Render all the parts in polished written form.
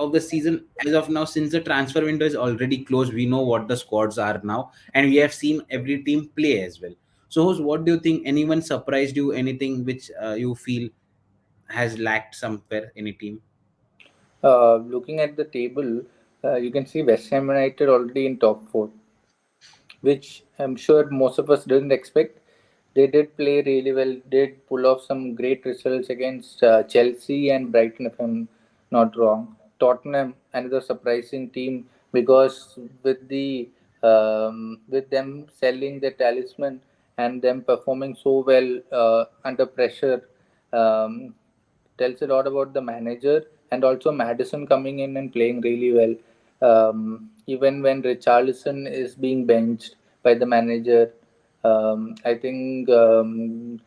of the season as of now, since the transfer window is already closed, we know what the squads are now, and we have seen every team play as well. So, Host, what do you think? Anyone surprised you? Anything which you feel has lacked somewhere? Any team? Looking at the table, you can see West Ham United already in top four, which I'm sure most of us didn't expect. They did play really well, did pull off some great results against Chelsea and Brighton, if I'm not wrong. Tottenham, another surprising team, because with them selling the talisman and them performing so well under pressure, um, tells a lot about the manager, and also Madison coming in and playing really well. Even when Richarlison is being benched by the manager, I think the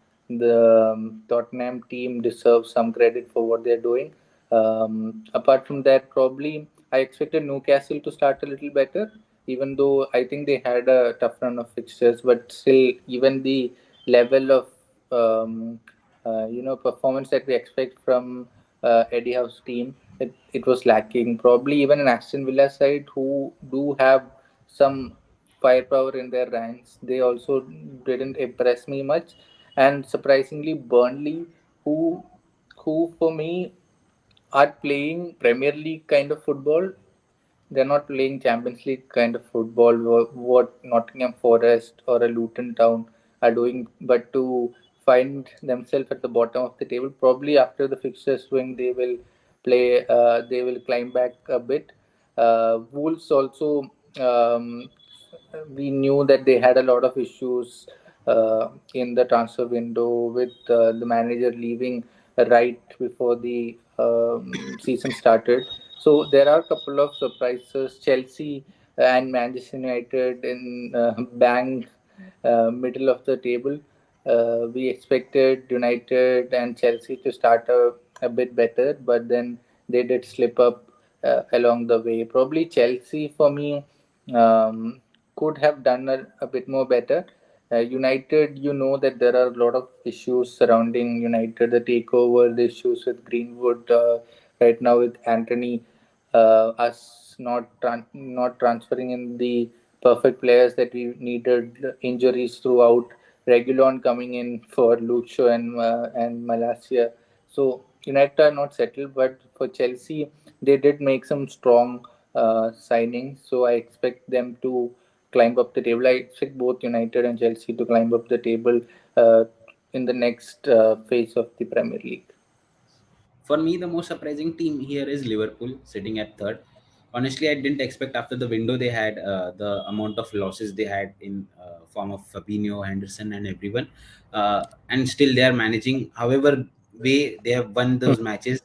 Tottenham team deserves some credit for what they're doing. Apart from that, probably I expected Newcastle to start a little better, even though I think they had a tough run of fixtures, but still, even the level of um, performance that we expect from Eddie Howe's team, it was lacking. Probably even an Aston Villa side who do have some firepower in their ranks, they also didn't impress me much. And surprisingly, Burnley, who who for me are playing Premier League kind of football. They're not playing Champions League kind of football, what Nottingham Forest or a Luton Town are doing, but to find themselves at the bottom of the table. Probably after the fixture swing, they will climb back a bit. Wolves also, um, we knew that they had a lot of issues in the transfer window with the manager leaving right before the season started. So there are a couple of surprises. Chelsea and Manchester United in bang middle of the table. We expected United and Chelsea to start a bit better, but then they did slip up along the way. Probably Chelsea for me um, could have done a bit more better. United, you know that there are a lot of issues surrounding United, the takeover, the issues with Greenwood, right now with Anthony, us not transferring in the perfect players that we needed, injuries throughout, Regulon coming in for Lucho and Malacia. So United are not settled, but for Chelsea, they did make some strong signings. So I expect them to climb up the table. I expect both United and Chelsea to climb up the table uh, in the next phase of the Premier League. For me, the most surprising team here is Liverpool, sitting at third. Honestly, I didn't expect after the window they had the amount of losses they had in form of Fabinho, Henderson, and everyone, and still they are managing. However, way they have won those matches,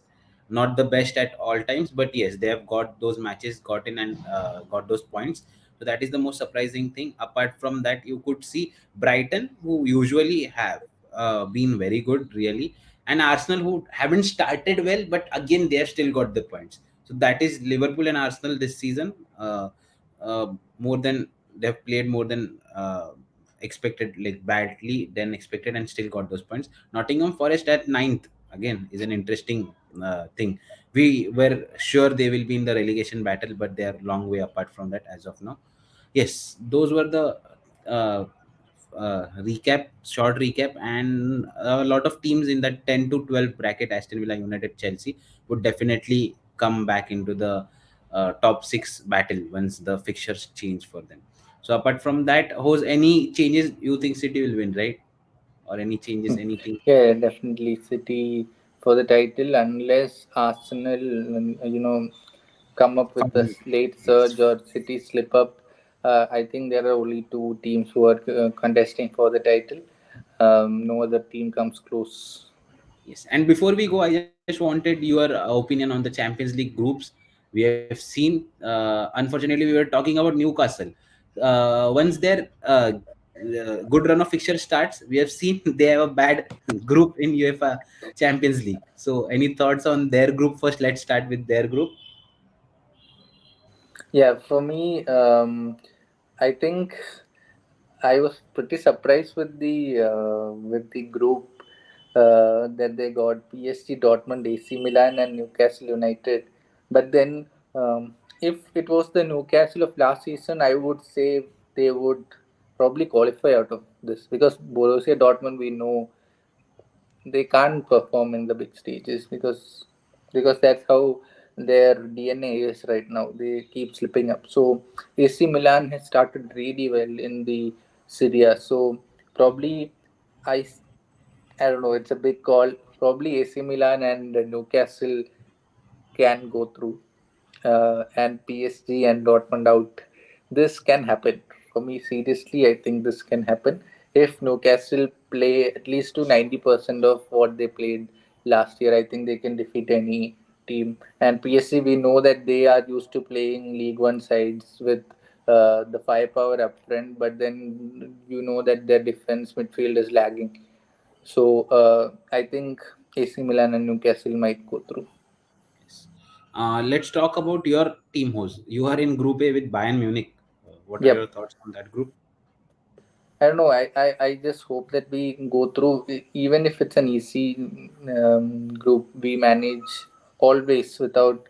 not the best at all times, but yes, they have got those matches, got in and got those points. So that is the most surprising thing. Apart from that, you could see Brighton, who usually have been very good, really, and Arsenal, who haven't started well, but again they have still got the points. So that is Liverpool and Arsenal this season. More than they've played more than expected, like badly than expected, and still got those points. Nottingham Forest at ninth again is an interesting thing. We were sure they will be in the relegation battle, but they are long way apart from that as of now. Yes, those were the uh, short recap, and a lot of teams in that 10 to 12 bracket, Aston Villa, United, Chelsea, would definitely come back into the top six battle once the fixtures change for them. So apart from that, Hose, any changes you think City will win, right? Or any changes, anything? Yeah, definitely City for the title, unless Arsenal, come up with a Come- late Yes. surge or City slip up. I think there are only two teams who are contesting for the title. No other team comes close. Yes, and before we go, I just wanted your opinion on the Champions League groups. We have seen, unfortunately, we were talking about Newcastle. Once their good run of fixture starts, we have seen they have a bad group in UEFA Champions League. So, any thoughts on their group first? Let's start with their group. Yeah, for me, I think I was pretty surprised with the group that they got PSG, Dortmund, AC Milan, and Newcastle United. But then, if it was the Newcastle of last season, I would say they would probably qualify out of this, because Borussia Dortmund, we know they can't perform in the big stages, because that's how their DNA is right now. They keep slipping up. So AC Milan has started really well in the Serie A. So probably I I don't know. It's a big call. Probably AC Milan and Newcastle can go through, and PSG and Dortmund out. This can happen. For me, seriously, I think this can happen if Newcastle play at least to 90% of what they played last year. I think they can defeat any team. And PSG, we know that they are used to playing League One sides with the firepower up front, but then you know that their defense midfield is lagging. So I think AC Milan and Newcastle might go through. Yes. Let's talk about your team host. You are in Group A with Bayern Munich. What are your Yep. thoughts on that group? I don't know. I just hope that we go through, even if it's an easy group, we manage always without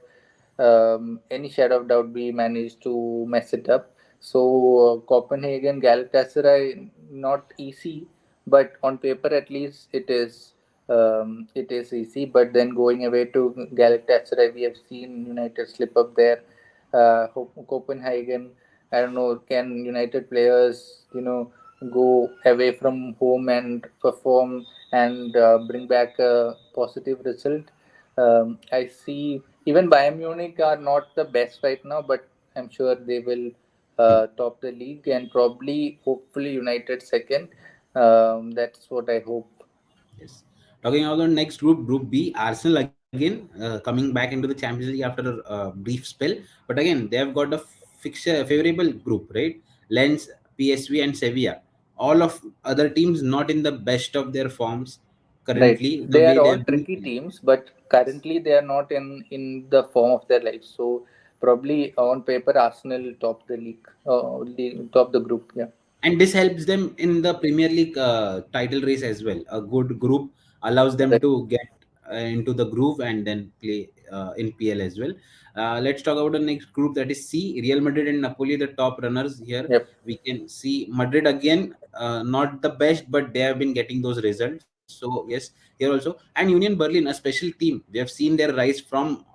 any shadow of doubt. We manage to mess it up. So Copenhagen, Galatasaray, not easy, but on paper at least it is easy. But then going away to Galatasaray, we have seen United slip up there. Copenhagen, I don't know, can United players, go away from home and perform and bring back a positive result? I see even Bayern Munich are not the best right now, but I'm sure they will top the league, and probably, hopefully, United second. That's what I hope. Yes. Talking about the next group, Group B, Arsenal again coming back into the Champions League after a brief spell. But again, they have got a fixture favorable group, right? Lens, PSV, and Sevilla. All of other teams not in the best of their forms Right. currently. The They are way they all have been tricky playing. teams, but Yes. currently they are not in the form of their life. So probably on paper, Arsenal top the league, top the group. Yeah. And this helps them in the Premier League title race as well. A good group allows them Right. to get into the groove and then play in PL as well. Let's talk about the next group, that is C. Real Madrid and Napoli, the top runners here. Yep. We can see Madrid again, not the best, but they have been getting those results. So yes, here also, and Union Berlin, a special team. We have seen their rise from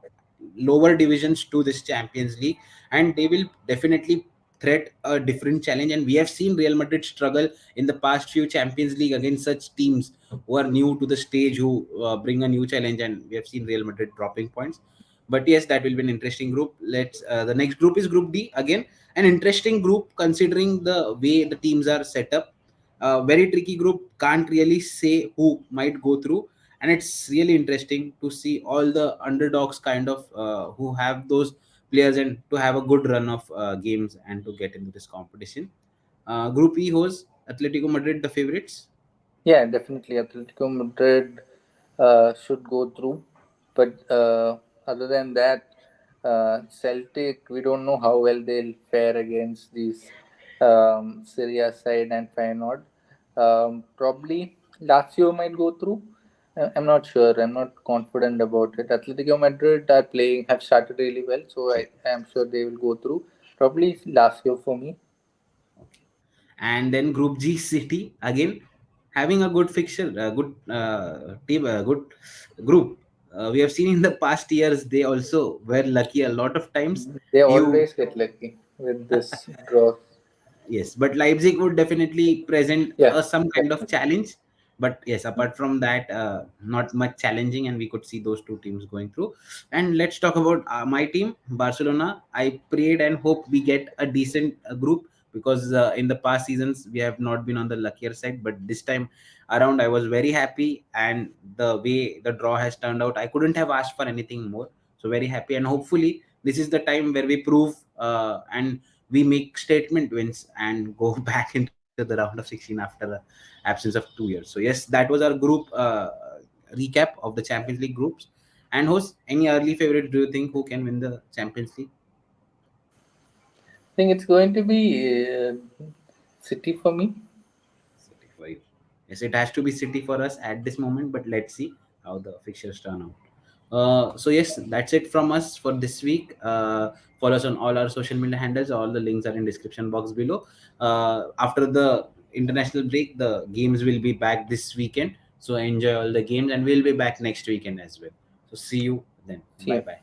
lower divisions to this Champions League, and they will definitely threat a different challenge. And we have seen Real Madrid struggle in the past few Champions League against such teams who are new to the stage, who bring a new challenge, and we have seen Real Madrid dropping points. But yes, that will be an interesting group. Let's the next group is Group D again, an interesting group considering the way the teams are set up. Very tricky group, can't really say who might go through, and it's really interesting to see all the underdogs kind of who have those players and to have a good run of games and to get into this competition. Group E hosts Atletico Madrid, the favorites. Yeah, definitely. Atletico Madrid should go through. But other than that, Celtic, we don't know how well they'll fare against these Syria side and Feyenoord. Probably Lazio might go through. I'm not sure. I'm not confident about it. Atletico Madrid are playing, have started really well, so Okay. I am sure they will go through. Probably Lazio for me. Okay. And then Group G, City again having a good fixture, a good team, a good group. We have seen in the past years they also were lucky a lot of times. They You always get lucky with this draw. Yes, but Leipzig would definitely present Yeah, some kind of definitely. challenge. But yes, apart from that, not much challenging, and we could see those two teams going through. And let's talk about my team, Barcelona. I prayed and hope we get a decent group, because in the past seasons we have not been on the luckier side. But this time around, I was very happy, and the way the draw has turned out, I couldn't have asked for anything more. So very happy, and hopefully this is the time where we prove and we make statement wins and go back into the round of 16 after the absence of 2 years. So yes, that was our group recap of the Champions League groups. And host, any early favorite do you think who can win the Champions League? I think it's going to be City for me. City for you. Yes, it has to be City for us at this moment, but let's see how the fixtures turn out. So yes, that's it from us for this week. Follow us on all our social media handles. All the links are in description box below. After the international break, the games will be back this weekend. So enjoy all the games, and we'll be back next weekend as well. So see you then. See Bye you. bye.